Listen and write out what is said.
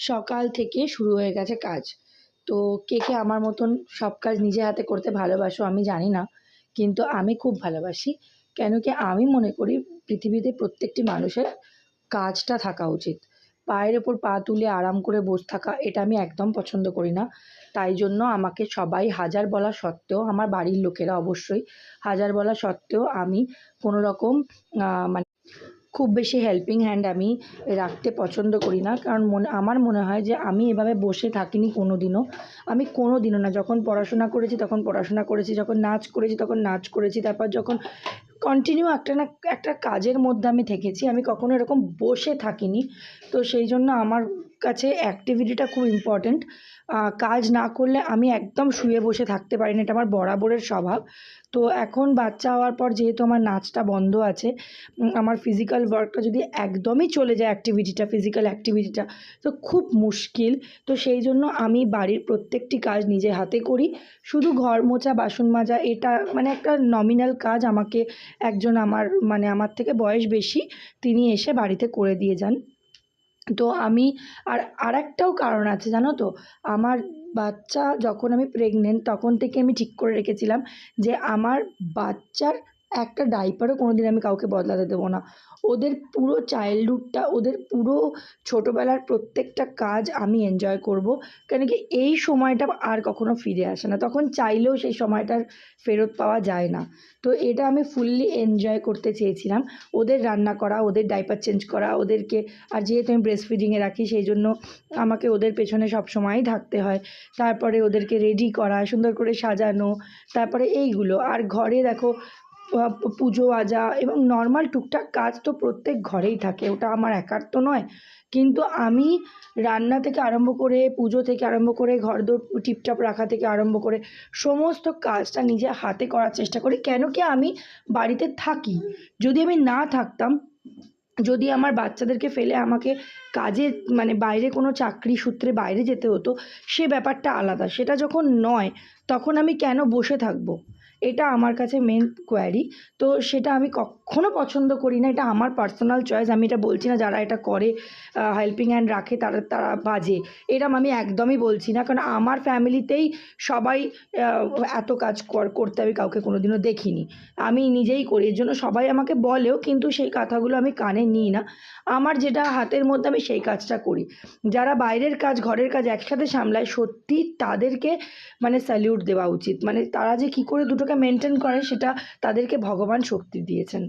সকাল থেকে শুরু হয়ে গেছে কাজ। তো কে, কে আমার মতন সব কাজ নিজে হাতে করতে ভালোবাসো আমি জানি না। কিন্তু আমি খুব ভালোবাসি। কেন কি আমি মনে করি পৃথিবীতে প্রত্যেকটি মানুষের কাজটা থাকা উচিত। পায়ের ওপর পা তুলে আরাম করে থাকা এটা আমি একদম পছন্দ করি না। তাই জন্য আমাকে সবাই হাজার বলা সত্ত্বেও আমার বাড়ির লোকেরা অবশ্যই হাজার বলা সত্ত্বেও আমি কোনো রকম মানে খুব বেশি হেল্পিং হ্যান্ড আমি রাখতে পছন্দ করি না। কারণ আমার মনে হয় যে আমি এভাবে বসে থাকিনি কোনো দিনও। আমি কোনো দিনও না, যখন পড়াশোনা করেছি তখন পড়াশোনা করেছি, যখন নাচ করেছি তখন নাচ করেছি, তারপর যখন কন্টিনিউ একটা না একটা কাজের মধ্যে আমি থেকেছি। আমি কখনো এরকম বসে থাকিনি। তো সেই জন্য আমার কাছে অ্যাক্টিভিটিটা খুব ইম্পর্ট্যান্ট। কাজ না করলে আমি একদম শুয়ে বসে থাকতে পারি না, এটা আমার বরাবরের স্বভাব। তো এখন বাচ্চা হওয়ার পর যেহেতু আমার নাচটা বন্ধ আছে, আমার ফিজিক্যাল ওয়ার্কটা যদি একদমই চলে যায়, ফিজিক্যাল অ্যাক্টিভিটিটা তো খুব মুশকিল। তো সেই জন্য আমি বাড়ির প্রত্যেকটি কাজ নিজে হাতে করি। শুধু ঘর মোছা, বাসন মাজা এটা মানে একটা নমিনাল কাজ আমাকে একজন আমার থেকে বয়স বেশি তিনি এসে বাড়িতে করে দিয়ে যান। তো আমি আরেকটাও কারণ আছে জানো তো? আমার বাচ্চা যখন আমি প্রেগনেন্ট তখন থেকে আমি ঠিক করে রেখেছিলাম যে আমার বাচ্চার একটা ডাইপারও কোনোদিন আমি কাউকে বদলাতে দেবো না। ওদের পুরো চাইল্ডহুডটা, ওদের পুরো ছোটোবেলার প্রত্যেকটা কাজ আমি এনজয় করব। কেন কি এই সময়টা আর কখনো ফিরে আসে না। তখন চাইলেও সেই সময়টার ফেরত পাওয়া যায় না। তো এটা আমি ফুললি এনজয় করতে চেয়েছিলাম। ওদের রান্না করা, ওদের ডাইপার চেঞ্জ করা, ওদেরকে আর যেহেতু আমি ব্রেস্ট ফিডিংয়ে রাখি সেই জন্য আমাকে ওদের পেছনে সবসময়ই থাকতে হয়। তারপরে ওদেরকে রেডি করা, সুন্দর করে সাজানো, তারপরে এইগুলো। আর ঘরে দেখো পুজো আজা এবং নর্মাল টুকটাক কাজ তো প্রত্যেক ঘরেই থাকে, ওটা আমার একার তো নয়। কিন্তু আমি রান্না থেকে আরম্ভ করে, পুজো থেকে আরম্ভ করে, ঘরদোর টিপটপ রাখা থেকে আরম্ভ করে সমস্ত কাজটা নিজে হাতে করার চেষ্টা করি। কেন কি আমি বাড়িতে থাকি। যদি আমি না থাকতাম, যদি আমার বাচ্চাদেরকে ফেলে আমাকে কাজে মানে বাইরে কোনো চাকরি সূত্রে বাইরে যেতে হতো, সে ব্যাপারটা আলাদা। সেটা যখন নয় তখন আমি কেন বসে থাকবো? এটা আমার কাছে মেন কোয়ারি। তো সেটা আমি কক্ষনো পছন্দ করি না। এটা আমার পার্সোনাল চয়েস। আমি এটা বলছি না যারা এটা করে হেল্পিং হ্যান্ড রাখে তারা তারা বাজে, এরম আমি একদমই বলছি না। কারণ আমার ফ্যামিলিতেই সবাই এত কাজ করতে আমি কাউকে কোনোদিনও দেখিনি। আমি নিজেই করি, এর জন্য সবাই আমাকে বলেও, কিন্তু সেই কথাগুলো আমি কানে নিই না। আমার যেটা হাতের মধ্যে আমি সেই কাজটা করি। যারা বাইরের কাজ, ঘরের কাজ একসাথে সামলায় সত্যি তাদেরকে মানে স্যালিউট দেওয়া উচিত। মানে তারা যে কী করে দুটোকে মেনটেন করে সেটা তাদেরকে ভগবান শক্তি দিয়েছেন।